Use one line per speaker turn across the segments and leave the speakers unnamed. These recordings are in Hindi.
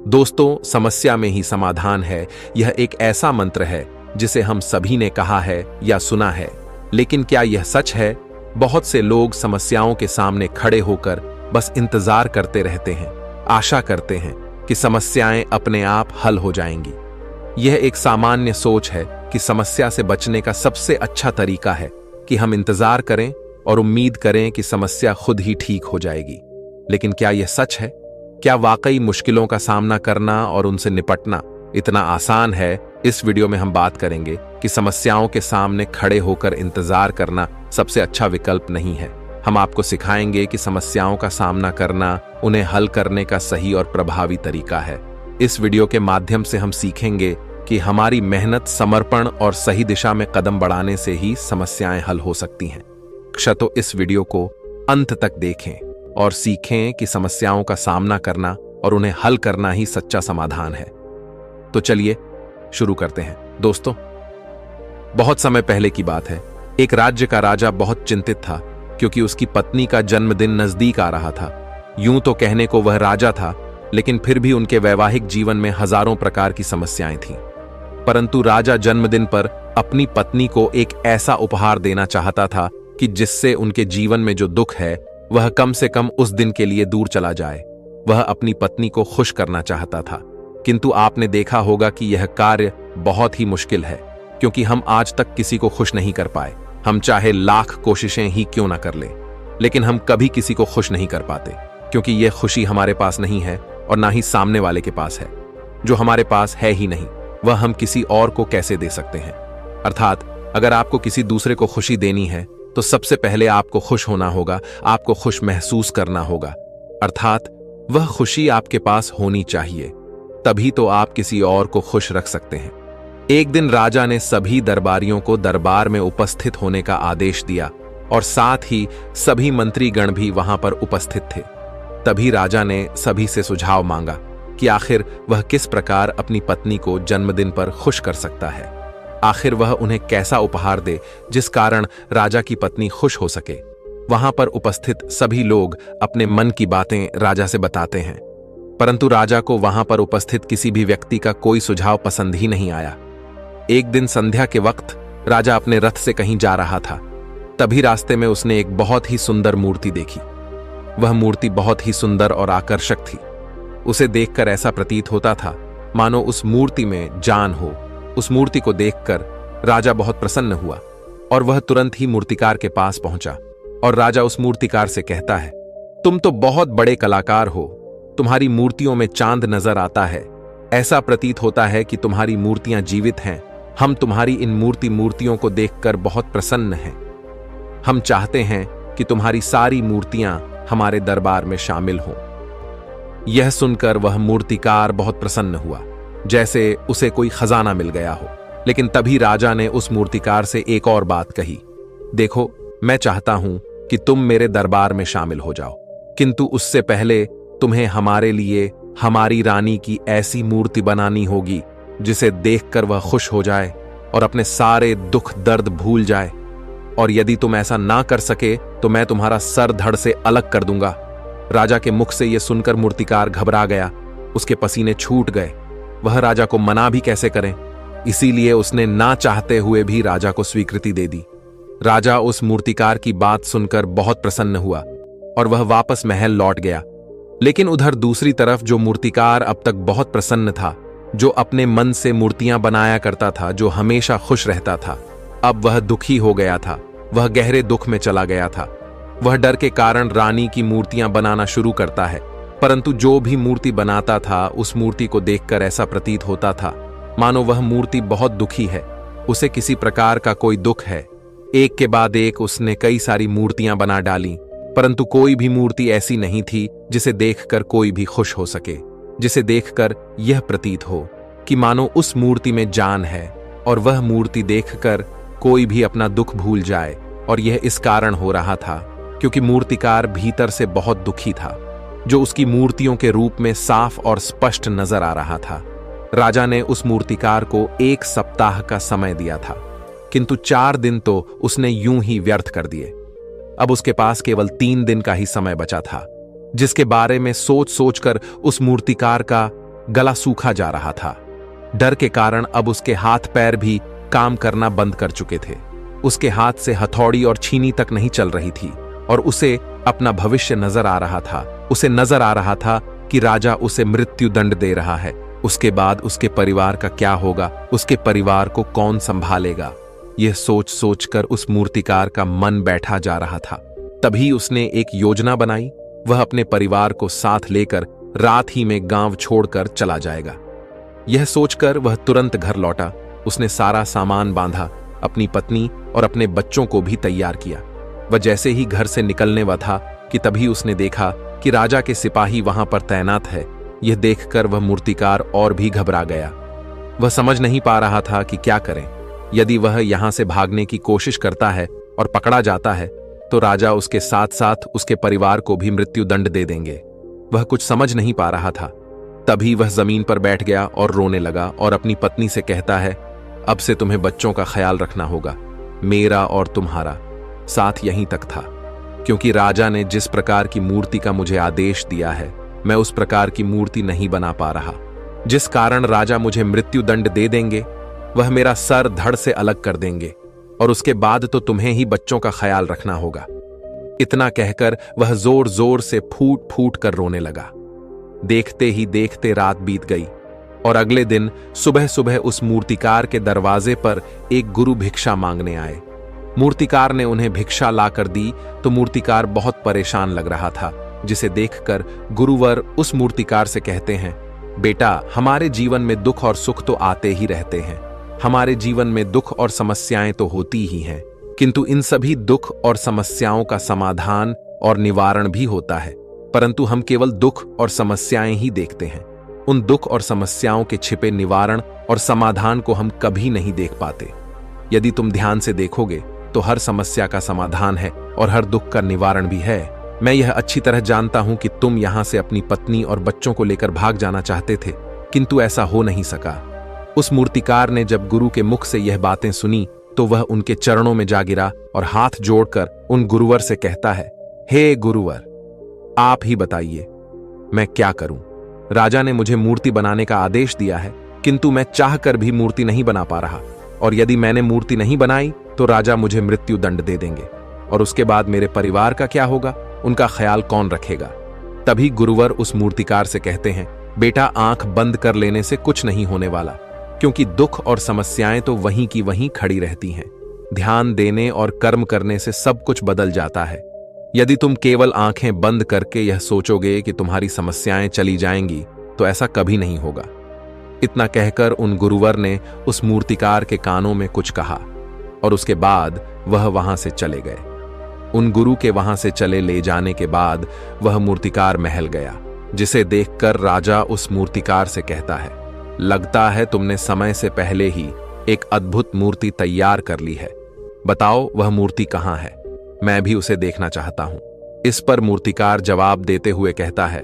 दोस्तों, समस्या में ही समाधान है, यह एक ऐसा मंत्र है जिसे हम सभी ने कहा है या सुना है। लेकिन क्या यह सच है? बहुत से लोग समस्याओं के सामने खड़े होकर बस इंतजार करते रहते हैं, आशा करते हैं कि समस्याएं अपने आप हल हो जाएंगी। यह एक सामान्य सोच है कि समस्या से बचने का सबसे अच्छा तरीका है कि हम इंतजार करें और उम्मीद करें कि समस्या खुद ही ठीक हो जाएगी। लेकिन क्या यह सच है? क्या वाकई मुश्किलों का सामना करना और उनसे निपटना इतना आसान है? इस वीडियो में हम बात करेंगे कि समस्याओं के सामने खड़े होकर इंतजार करना सबसे अच्छा विकल्प नहीं है। हम आपको सिखाएंगे कि समस्याओं का सामना करना उन्हें हल करने का सही और प्रभावी तरीका है। इस वीडियो के माध्यम से हम सीखेंगे कि हमारी मेहनत, समर्पण और सही दिशा में कदम बढ़ाने से ही समस्याएं हल हो सकती हैं। तो इस वीडियो को अंत तक देखें और सीखें कि समस्याओं का सामना करना और उन्हें हल करना ही सच्चा समाधान है। तो चलिए शुरू करते हैं। दोस्तों, बहुत समय पहले की बात है। एक राज्य का राजा बहुत चिंतित था क्योंकि उसकी पत्नी का जन्मदिन नजदीक आ रहा था। यूं तो कहने को वह राजा था, लेकिन फिर भी उनके वैवाहिक जीवन में हजारों प्रकार की समस्याएं थीं। परंतु राजा जन्मदिन पर अपनी पत्नी को एक ऐसा उपहार देना चाहता था कि जिससे उनके जीवन में जो दुख है वह कम से कम उस दिन के लिए दूर चला जाए। वह अपनी पत्नी को खुश करना चाहता था, किंतु आपने देखा होगा कि यह कार्य बहुत ही मुश्किल है, क्योंकि हम आज तक किसी को खुश नहीं कर पाए। हम चाहे लाख कोशिशें ही क्यों ना कर लें, लेकिन हम कभी किसी को खुश नहीं कर पाते, क्योंकि यह खुशी हमारे पास नहीं है और ना ही सामने वाले के पास है। जो हमारे पास है ही नहीं, वह हम किसी और को कैसे दे सकते हैं? अर्थात अगर आपको किसी दूसरे को खुशी देनी है तो सबसे पहले आपको खुश होना होगा, आपको खुश महसूस करना होगा। अर्थात वह खुशी आपके पास होनी चाहिए, तभी तो आप किसी और को खुश रख सकते हैं। एक दिन राजा ने सभी दरबारियों को दरबार में उपस्थित होने का आदेश दिया और साथ ही सभी मंत्रीगण भी वहां पर उपस्थित थे। तभी राजा ने सभी से सुझाव मांगा कि आखिर वह किस प्रकार अपनी पत्नी को जन्मदिन पर खुश कर सकता है। आखिर वह उन्हें कैसा उपहार दे जिस कारण राजा की पत्नी खुश हो सके। वहां पर उपस्थित सभी लोग अपने मन की बातें राजा से बताते हैं, परंतु राजा को वहां पर उपस्थित किसी भी व्यक्ति का कोई सुझाव पसंद ही नहीं आया। एक दिन संध्या के वक्त राजा अपने रथ से कहीं जा रहा था। तभी रास्ते में उसने एक बहुत ही सुंदर मूर्ति देखी। वह मूर्ति बहुत ही सुंदर और आकर्षक थी। उसे देखकर ऐसा प्रतीत होता था मानो उस मूर्ति में जान हो। उस मूर्ति को देखकर राजा बहुत प्रसन्न हुआ और वह तुरंत ही मूर्तिकार के पास पहुंचा और राजा उस मूर्तिकार से कहता है, तुम तो बहुत बड़े कलाकार हो, तुम्हारी मूर्तियों में चांद नजर आता है। ऐसा प्रतीत होता है कि तुम्हारी मूर्तियां जीवित हैं। हम तुम्हारी इन मूर्तियों को देखकर बहुत प्रसन्न हैं। हम चाहते हैं कि तुम्हारी सारी मूर्तियां हमारे दरबार में शामिल हों। यह सुनकर वह मूर्तिकार बहुत प्रसन्न हुआ, जैसे उसे कोई खजाना मिल गया हो। लेकिन तभी राजा ने उस मूर्तिकार से एक और बात कही, देखो, मैं चाहता हूं कि तुम मेरे दरबार में शामिल हो जाओ, किंतु उससे पहले तुम्हें हमारे लिए हमारी रानी की ऐसी मूर्ति बनानी होगी जिसे देखकर वह खुश हो जाए और अपने सारे दुख दर्द भूल जाए। और यदि तुम ऐसा ना कर सके तो मैं तुम्हारा सर धड़ से अलग कर दूंगा। राजा के मुख से यह सुनकर मूर्तिकार घबरा गया, उसके पसीने छूट गए। वह राजा को मना भी कैसे करें, इसीलिए उसने ना चाहते हुए भी राजा को स्वीकृति दे दी। राजा उस मूर्तिकार की बात सुनकर बहुत प्रसन्न हुआ और वह वापस महल लौट गया। लेकिन उधर दूसरी तरफ जो मूर्तिकार अब तक बहुत प्रसन्न था, जो अपने मन से मूर्तियां बनाया करता था, जो हमेशा खुश रहता था, अब वह दुखी हो गया था। वह गहरे दुख में चला गया था। वह डर के कारण रानी की मूर्तियां बनाना शुरू करता है, परंतु जो भी मूर्ति बनाता था उस मूर्ति को देखकर ऐसा प्रतीत होता था मानो वह मूर्ति बहुत दुखी है, उसे किसी प्रकार का कोई दुख है। एक के बाद एक उसने कई सारी मूर्तियां बना डाली, परंतु कोई भी मूर्ति ऐसी नहीं थी जिसे देखकर कोई भी खुश हो सके, जिसे देखकर यह प्रतीत हो कि मानो उस मूर्ति में जान है और वह मूर्ति देखकर कोई भी अपना दुख भूल जाए। और यह इस कारण हो रहा था क्योंकि मूर्तिकार भीतर से बहुत दुखी था, जो उसकी मूर्तियों के रूप में साफ और स्पष्ट नजर आ रहा था। राजा ने उस मूर्तिकार को 1 सप्ताह का समय दिया था, किंतु 4 दिन तो उसने यूं ही व्यर्थ कर दिए। अब उसके पास केवल 3 दिन का ही समय बचा था, जिसके बारे में सोच सोचकर उस मूर्तिकार का गला सूखा जा रहा था। डर के कारण अब उसके हाथ पैर भी काम करना बंद कर चुके थे। उसके हाथ से हथौड़ी और छीनी तक नहीं चल रही थी और उसे अपना भविष्य नजर आ रहा था। उसे नजर आ रहा था कि राजा उसे मृत्यु दंड दे रहा है। उसके बाद उसके परिवार का क्या होगा, उसके परिवार को कौन संभालेगा। यह सोच सोचकर उस मूर्तिकार का मन बैठा जा रहा था। तभी उसने एक योजना बनाई। वह अपने परिवार को साथ लेकर रात ही में गांव छोड़कर चला जाएगा। यह सोचकर वह तुरंत घर लौटा। उसने सारा सामान बांधा, अपनी पत्नी और अपने बच्चों को भी तैयार किया। वह जैसे ही घर से निकलने वाला था कि तभी उसने देखा कि राजा के सिपाही वहां पर तैनात है। यह देखकर वह मूर्तिकार और भी घबरा गया। वह समझ नहीं पा रहा था कि क्या करें। यदि वह यहां से भागने की कोशिश करता है और पकड़ा जाता है तो राजा उसके साथ साथ उसके परिवार को भी मृत्यु दंड दे देंगे। वह कुछ समझ नहीं पा रहा था। तभी वह जमीन पर बैठ गया और रोने लगा और अपनी पत्नी से कहता है, अब से तुम्हें बच्चों का ख्याल रखना होगा। मेरा और तुम्हारा साथ यहीं तक था, क्योंकि राजा ने जिस प्रकार की मूर्ति का मुझे आदेश दिया है मैं उस प्रकार की मूर्ति नहीं बना पा रहा, जिस कारण राजा मुझे मृत्यु दंड दे देंगे। वह मेरा सर धड़ से अलग कर देंगे और उसके बाद तो तुम्हें ही बच्चों का ख्याल रखना होगा। इतना कहकर वह जोर जोर से फूट फूट कर रोने लगा। देखते ही देखते रात बीत गई और अगले दिन सुबह सुबह उस मूर्तिकार के दरवाजे पर एक गुरु भिक्षा मांगने आए। मूर्तिकार ने उन्हें भिक्षा लाकर दी तो मूर्तिकार बहुत परेशान लग रहा था, जिसे देखकर गुरुवर उस मूर्तिकार से कहते हैं, बेटा, हमारे जीवन में दुख और सुख तो आते ही रहते हैं। हमारे जीवन में दुख और समस्याएं तो होती ही हैं, किंतु इन सभी दुख और समस्याओं का समाधान और निवारण भी होता है, परंतु हम केवल दुख और समस्याएं ही देखते हैं। उन दुख और समस्याओं के छिपे निवारण और समाधान को हम कभी नहीं देख पाते। यदि तुम ध्यान से देखोगे तो हर समस्या का समाधान है और हर दुख का निवारण भी है। मैं यह अच्छी तरह जानता हूं कि तुम यहां से अपनी पत्नी और बच्चों को लेकर भाग जाना चाहते थे, किंतु ऐसा हो नहीं सका। उस मूर्तिकार ने जब गुरु के मुख से यह बातें सुनी तो वह उनके चरणों में जा गिरा और हाथ जोड़कर उन गुरुवर से कहता है, हे गुरुवर, आप ही बताइए मैं क्या करूं। राजा ने मुझे मूर्ति बनाने का आदेश दिया है, किंतु मैं चाहकर भी मूर्ति नहीं बना पा रहा, और यदि मैंने मूर्ति नहीं बनाई तो राजा मुझे मृत्यु दंड दे देंगे, और उसके बाद मेरे परिवार का क्या होगा, उनका ख्याल कौन रखेगा। तभी गुरुवर उस मूर्तिकार से कहते हैं, बेटा, आंख बंद कर लेने से कुछ नहीं होने वाला, क्योंकि दुख और समस्याएं तो वहीं की वहीं खड़ी रहती हैं। ध्यान देने और कर्म करने से सब कुछ बदल जाता है। यदि तुम केवल आंखें बंद करके यह सोचोगे कि तुम्हारी समस्याएं चली जाएंगी तो ऐसा कभी नहीं होगा। इतना कहकर उन गुरुवर ने उस मूर्तिकार के कानों में कुछ कहा और उसके बाद वह वहां से चले गए। उन गुरु के वहां से चले ले जाने के बाद वह मूर्तिकार महल गया, जिसे देखकर राजा उस मूर्तिकार से कहता है, लगता है तुमने समय से पहले ही एक अद्भुत मूर्ति तैयार कर ली है। बताओ वह मूर्ति कहां है, मैं भी उसे देखना चाहता हूं। इस पर मूर्तिकार जवाब देते हुए कहता है,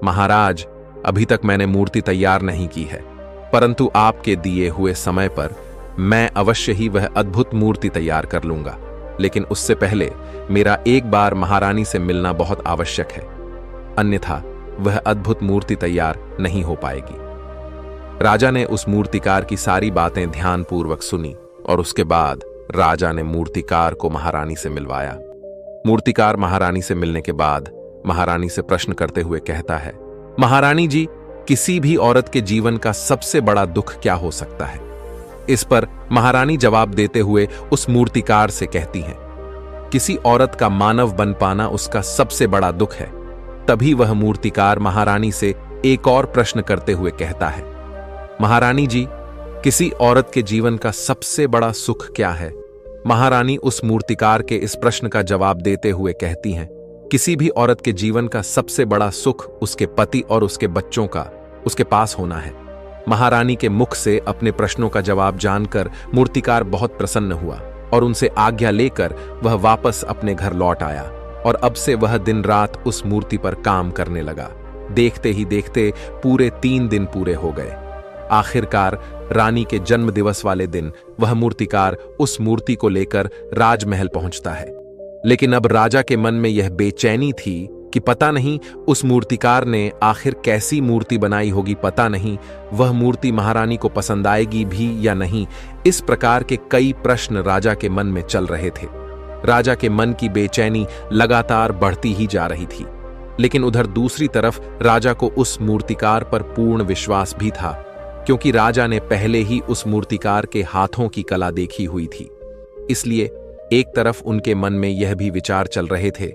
महाराज, अभी तक मैंने मूर्ति तैयार नहीं की है, परंतु आपके दिए हुए समय पर मैं अवश्य ही वह अद्भुत मूर्ति तैयार कर लूंगा, लेकिन उससे पहले मेरा एक बार महारानी से मिलना बहुत आवश्यक है, अन्यथा वह अद्भुत मूर्ति तैयार नहीं हो पाएगी। राजा ने उस मूर्तिकार की सारी बातें ध्यानपूर्वक सुनी और उसके बाद राजा ने मूर्तिकार को महारानी से मिलवाया। मूर्तिकार महारानी से मिलने के बाद महारानी से प्रश्न करते हुए कहता है, महारानी जी, किसी भी औरत के जीवन का सबसे बड़ा दुख क्या हो सकता है। इस पर महारानी जवाब देते हुए उस मूर्तिकार से कहती हैं, किसी औरत का मानव बन पाना उसका सबसे बड़ा दुख है। तभी वह मूर्तिकार महारानी से एक और प्रश्न करते हुए कहता है, महारानी जी, किसी औरत के जीवन का सबसे बड़ा सुख क्या है। महारानी उस मूर्तिकार के इस प्रश्न का जवाब देते हुए कहती हैं, किसी भी औरत के जीवन का सबसे बड़ा सुख उसके पति और उसके बच्चों का उसके पास होना है। महारानी के मुख से अपने प्रश्नों का जवाब जानकर मूर्तिकार बहुत प्रसन्न हुआ और उनसे आज्ञा लेकर वह वापस अपने घर लौट आया और अब से वह दिन रात उस मूर्ति पर काम करने लगा। देखते ही देखते पूरे 3 दिन पूरे हो गए। आखिरकार रानी के जन्म दिवस वाले दिन वह मूर्तिकार उस मूर्ति को लेकर राजमहल पहुंचता है। लेकिन अब राजा के मन में यह बेचैनी थी कि पता नहीं उस मूर्तिकार ने आखिर कैसी मूर्ति बनाई होगी, पता नहीं वह मूर्ति महारानी को पसंद आएगी भी या नहीं। इस प्रकार के कई प्रश्न राजा के मन में चल रहे थे। राजा के मन की बेचैनी लगातार बढ़ती ही जा रही थी, लेकिन उधर दूसरी तरफ राजा को उस मूर्तिकार पर पूर्ण विश्वास भी था, क्योंकि राजा ने पहले ही उस मूर्तिकार के हाथों की कला देखी हुई थी। इसलिए एक तरफ उनके मन में यह भी विचार चल रहे थे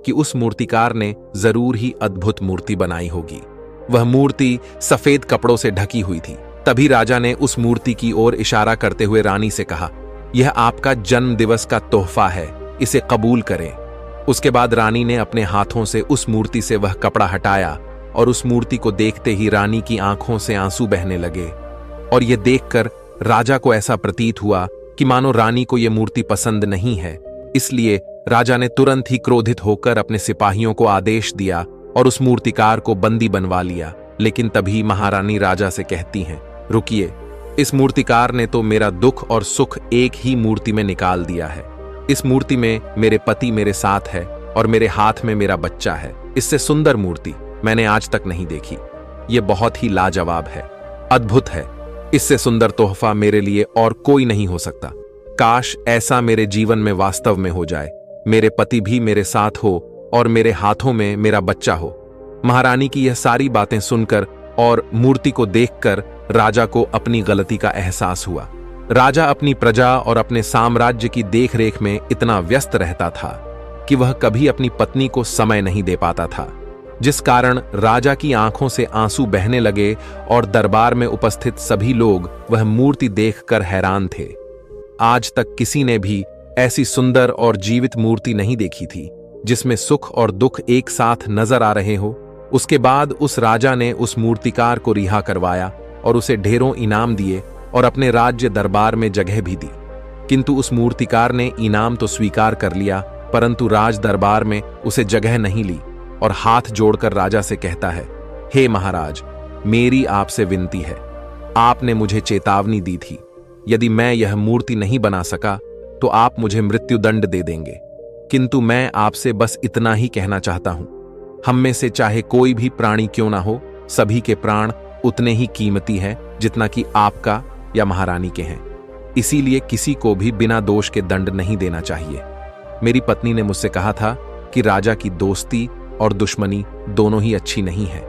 कि उस मूर्तिकार ने जरूर ही अद्भुत मूर्ति बनाई होगी। वह मूर्ति सफेद कपड़ों से ढकी हुई थी। तभी राजा ने उस मूर्ति की ओर इशारा करते हुए रानी से कहा, यह आपका जन्म दिवस का तोहफा है, इसे कबूल करें। उसके बाद रानी ने अपने हाथों से उस मूर्ति से वह कपड़ा हटाया और उस मूर्ति को देखते ही रानी की आंखों से आंसू बहने लगे। और यह देखकर राजा को ऐसा प्रतीत हुआ कि मानो रानी को यह मूर्ति पसंद नहीं है। इसलिए राजा ने तुरंत ही क्रोधित होकर अपने सिपाहियों को आदेश दिया और उस मूर्तिकार को बंदी बनवा लिया। लेकिन तभी महारानी राजा से कहती हैं, रुकिए, इस मूर्तिकार ने तो मेरा दुख और सुख एक ही मूर्ति में निकाल दिया है। इस मूर्ति में मेरे पति मेरे साथ है और मेरे हाथ में मेरा बच्चा है। इससे सुंदर मूर्ति मैंने आज तक नहीं देखी। यह बहुत ही लाजवाब है, अद्भुत है। इससे सुंदर तोहफा मेरे लिए और कोई नहीं हो सकता। काश ऐसा मेरे जीवन में वास्तव में हो जाए, मेरे पति भी मेरे साथ हो और मेरे हाथों में मेरा बच्चा हो। महारानी की यह सारी बातें सुनकर और मूर्ति को देखकर राजा को अपनी गलती का एहसास हुआ। राजा अपनी प्रजा और अपने साम्राज्य की देखरेख में इतना व्यस्त रहता था कि वह कभी अपनी पत्नी को समय नहीं दे पाता था, जिस कारण राजा की आंखों से आंसू बहने लगे और दरबार में उपस्थित सभी लोग वह मूर्ति देखकर हैरान थे। आज तक किसी ने भी ऐसी सुंदर और जीवित मूर्ति नहीं देखी थी, जिसमें सुख और दुख एक साथ नजर आ रहे हो। उसके बाद उस राजा ने उस मूर्तिकार को रिहा करवाया और उसे ढेरों इनाम दिए और अपने राज्य दरबार में जगह भी दी। किंतु उस मूर्तिकार ने इनाम तो स्वीकार कर लिया, परंतु राज दरबार में उसे जगह नहीं ली और हाथ जोड़कर राजा से कहता है, हे महाराज, मेरी आपसे विनती है, आपने मुझे चेतावनी दी थी, यदि मैं यह मूर्ति नहीं बना सका तो आप मुझे मृत्युदंड दे देंगे। किंतु मैं आपसे बस इतना ही कहना चाहता हूं, हम में से चाहे कोई भी प्राणी क्यों ना हो, सभी के प्राण उतने ही कीमती हैं जितना कि आपका या महारानी के हैं। इसीलिए किसी को भी बिना दोष के दंड नहीं देना चाहिए। मेरी पत्नी ने मुझसे कहा था कि राजा की दोस्ती और दुश्मनी दोनों ही अच्छी नहीं है,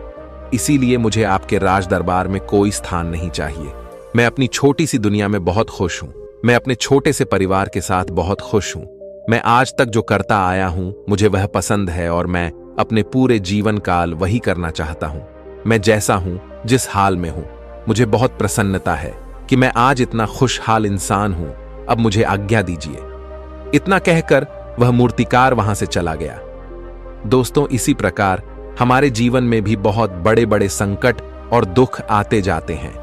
इसीलिए मुझे आपके राज दरबार में कोई स्थान नहीं चाहिए। मैं अपनी छोटी सी दुनिया में बहुत खुश हूं। मैं अपने छोटे से परिवार के साथ बहुत खुश हूं। मैं आज तक जो करता आया हूं मुझे वह पसंद है और मैं अपने पूरे जीवन काल वही करना चाहता हूं। मैं जैसा हूं, जिस हाल में हूं, मुझे बहुत प्रसन्नता है कि मैं आज इतना खुशहाल इंसान हूं। अब मुझे आज्ञा दीजिए। इतना कहकर वह मूर्तिकार वहां से चला गया। दोस्तों, इसी प्रकार हमारे जीवन में भी बहुत बड़े बड़े संकट और दुख आते जाते हैं,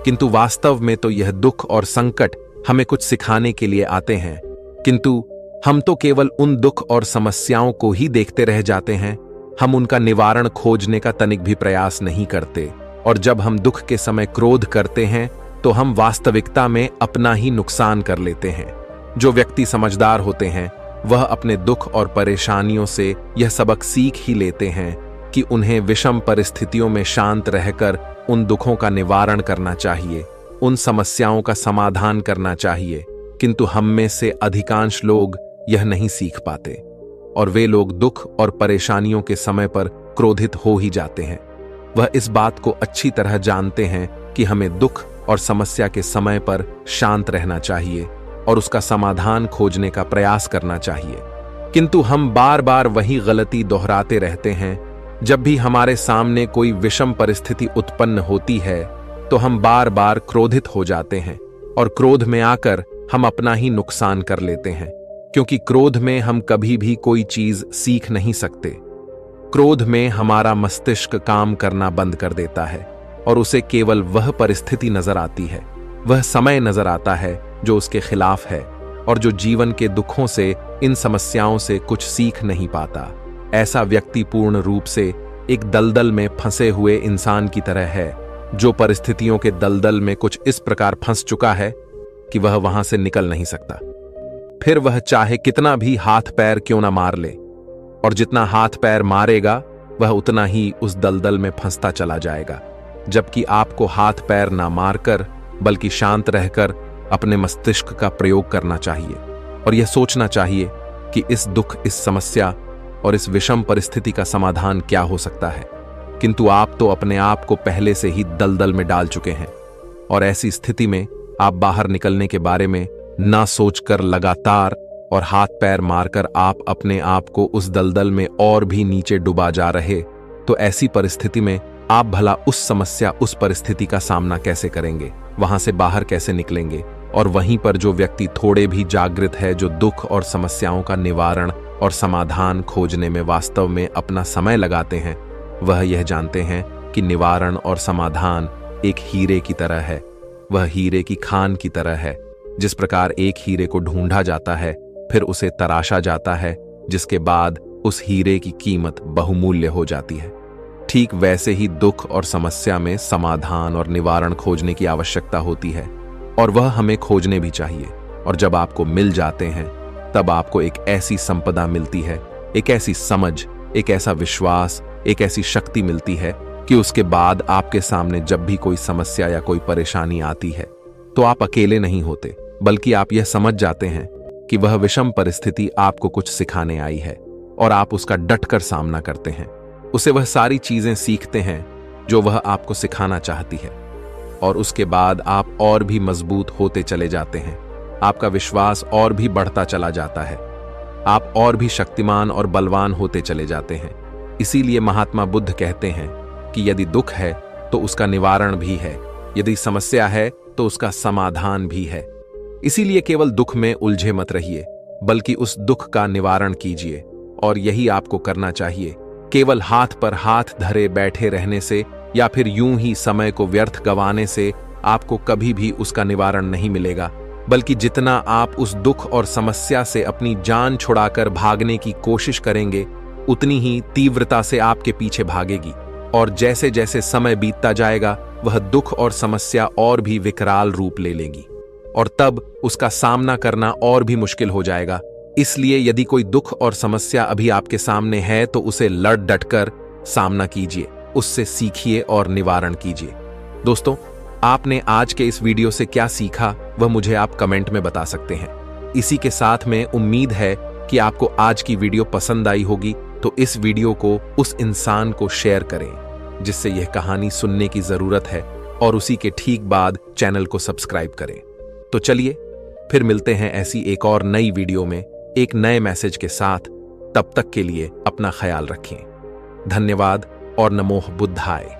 किंतु वास्तव में तो यह दुख और संकट हमें कुछ सिखाने के लिए आते हैं। किंतु हम तो केवल उन दुख और समस्याओं को ही देखते रह जाते हैं। हम उनका निवारण खोजने का तनिक भी प्रयास नहीं करते, और जब हम दुख के समय क्रोध करते हैं तो हम वास्तविकता में अपना ही नुकसान कर लेते हैं। जो व्यक्ति समझदार होते हैं वह अपने दुख और परेशानियों से यह सबक सीख ही लेते हैं कि उन्हें विषम परिस्थितियों में शांत रहकर उन दुखों का निवारण करना चाहिए, उन समस्याओं का समाधान करना चाहिए। किंतु हम में से अधिकांश लोग यह नहीं सीख पाते और वे लोग दुख और परेशानियों के समय पर क्रोधित हो ही जाते हैं। वह इस बात को अच्छी तरह जानते हैं कि हमें दुख और समस्या के समय पर शांत रहना चाहिए और उसका समाधान खोजने का प्रयास करना चाहिए। किंतु हम बार बार वही गलती दोहराते रहते हैं। जब भी हमारे सामने कोई विषम परिस्थिति उत्पन्न होती है तो हम बार बार क्रोधित हो जाते हैं और क्रोध में आकर हम अपना ही नुकसान कर लेते हैं, क्योंकि क्रोध में हम कभी भी कोई चीज सीख नहीं सकते। क्रोध में हमारा मस्तिष्क काम करना बंद कर देता है और उसे केवल वह परिस्थिति नजर आती है, वह समय नजर आता है जो उसके खिलाफ है और जो जीवन के दुखों से, इन समस्याओं से कुछ सीख नहीं पाता। ऐसा व्यक्ति पूर्ण रूप से एक दलदल में फंसे हुए इंसान की तरह है, जो परिस्थितियों के दलदल में कुछ इस प्रकार फंस चुका है कि वह वहां से निकल नहीं सकता। फिर वह चाहे कितना भी हाथ पैर क्यों ना मार ले, और जितना हाथ पैर मारेगा वह उतना ही उस दलदल में फंसता चला जाएगा। जबकि आपको हाथ पैर ना मारकर बल्कि शांत रहकर अपने मस्तिष्क का प्रयोग करना चाहिए और यह सोचना चाहिए कि इस दुख, इस समस्या और इस विषम परिस्थिति का समाधान क्या हो सकता है। किंतु आप तो अपने आप को पहले से ही दलदल में डाल चुके हैं और ऐसी स्थिति में आप बाहर निकलने के बारे में ना सोचकर लगातार और हाथ पैर मारकर आप अपने आप को उस दलदल में और भी नीचे डुबा जा रहे, तो ऐसी परिस्थिति में आप भला उस समस्या, उस परिस्थिति का सामना कैसे करेंगे, वहां से बाहर कैसे निकलेंगे। और वहीं पर जो व्यक्ति थोड़े भी जागृत है, जो दुख और समस्याओं का निवारण और समाधान खोजने में वास्तव में अपना समय लगाते हैं, वह यह जानते हैं कि निवारण और समाधान एक हीरे की तरह है। वह हीरे की खान की तरह है। जिस प्रकार एक हीरे को ढूंढा जाता है, फिर उसे तराशा जाता है, जिसके बाद उस हीरे की कीमत बहुमूल्य हो जाती है। ठीक वैसे ही दुख और समस्या में समाधान और निवारण खोजने की आवश्यकता होती है और वह हमें खोजने भी चाहिए। और जब आपको मिल जाते हैं, तब आपको एक ऐसी संपदा मिलती है, एक ऐसी समझ, एक ऐसा विश्वास, एक ऐसी शक्ति मिलती है कि उसके बाद आपके सामने जब भी कोई समस्या या कोई परेशानी आती है, तो आप अकेले नहीं होते, बल्कि आप यह समझ जाते हैं कि वह विषम परिस्थिति आपको कुछ सिखाने आई है और आप उसका डटकर सामना करते हैं। उसे वह सारी चीजें सीखते हैं जो वह आपको सिखाना चाहती है और उसके बाद आप और भी मजबूत होते चले जाते हैं। आपका विश्वास और भी बढ़ता चला जाता है। आप और भी शक्तिमान और बलवान होते चले जाते हैं। इसीलिए महात्मा बुद्ध कहते हैं कि यदि दुख है तो उसका निवारण भी है, यदि समस्या है तो उसका समाधान भी है। इसीलिए केवल दुख में उलझे मत रहिए, बल्कि उस दुख का निवारण कीजिए। और यही आपको करना चाहिए। केवल हाथ पर हाथ धरे बैठे रहने से या फिर यूं ही समय को व्यर्थ गंवाने से आपको कभी भी उसका निवारण नहीं मिलेगा, बल्कि जितना आप उस दुख और समस्या से अपनी जान छुड़ाकर भागने की कोशिश करेंगे, उतनी ही तीव्रता से आपके पीछे भागेगी। और जैसे जैसे समय बीतता जाएगा, वह दुख और समस्या और भी विकराल रूप ले लेगी और तब उसका सामना करना और भी मुश्किल हो जाएगा। इसलिए यदि कोई दुख और समस्या अभी आपके सामने है, तो उसे लड़ डटकर सामना कीजिए, उससे सीखिए और निवारण कीजिए। दोस्तों, आपने आज के इस वीडियो से क्या सीखा, वह मुझे आप कमेंट में बता सकते हैं। इसी के साथ में उम्मीद है कि आपको आज की वीडियो पसंद आई होगी, तो इस वीडियो को उस इंसान को शेयर करें जिससे यह कहानी सुनने की जरूरत है और उसी के ठीक बाद चैनल को सब्सक्राइब करें। तो चलिए फिर मिलते हैं ऐसी एक और नई वीडियो में एक नए मैसेज के साथ। तब तक के लिए अपना ख्याल रखें। धन्यवाद और नमो बुद्धाय।